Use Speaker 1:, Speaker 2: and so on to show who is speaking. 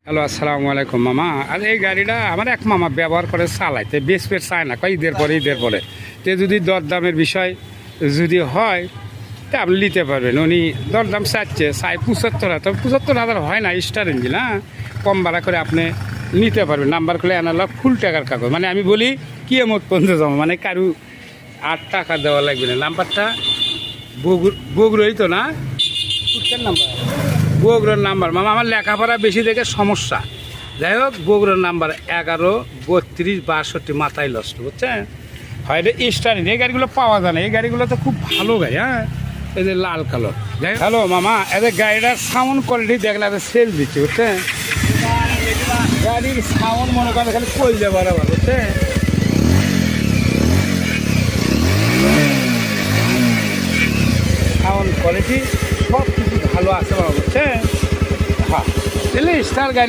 Speaker 1: Hello, আসসালামু আলাইকুম মামা। আর এই গাড়িটা আমার এক মামা ব্যবহার করে চালাইতে বেশ ফের চায় না, কয় ঈদের পরে তে যদি দরদামের বিষয় যদি হয় তা আপনি নিতে পারবেন। উনি দরদাম চাচ্ছে 75,000, তবে 75,000 হয় না, স্টার ইঞ্জিন। হ্যাঁ, কম ভাড়া করে আপনি নিতে পারবেন। নাম্বার করলে অ্যানালগ ফুল টাকার কাগজ, মানে আমি বলি কি এমত পর্যন্ত জমা, মানে কারু 8 টাকা দেওয়া লাগবে না। নাম্বারটা বগুড়াই তো না, নাম্বার বগুড়ার নাম্বার মামা। আমার লেখাপড়া বেশি দেখে সমস্যা, যাই হোক বগুড়ার নাম্বার 11-32-62 মাথায় লস্ট, বুঝছেন? হয় এটা স্টারিং। এই গাড়িগুলো পাওয়া যায় না, এই গাড়িগুলো তো খুব ভালো গাড়ি। হ্যাঁ, এই যে লাল কালো। যাই হ্যালো মামা, এদের গাড়িটার সাউন্ড কোয়ালিটি দেখলে এদের সেল দিচ্ছে, বুঝছেন? গাড়ির সাউন্ড মনে করেন খালি কইলে বরাবর, বুঝছেন? সাউন্ড কোয়ালিটি সব কিছু ভালো আছে বাবা, বুঝছেন? হ্যাঁ, স্টার গাড়ি।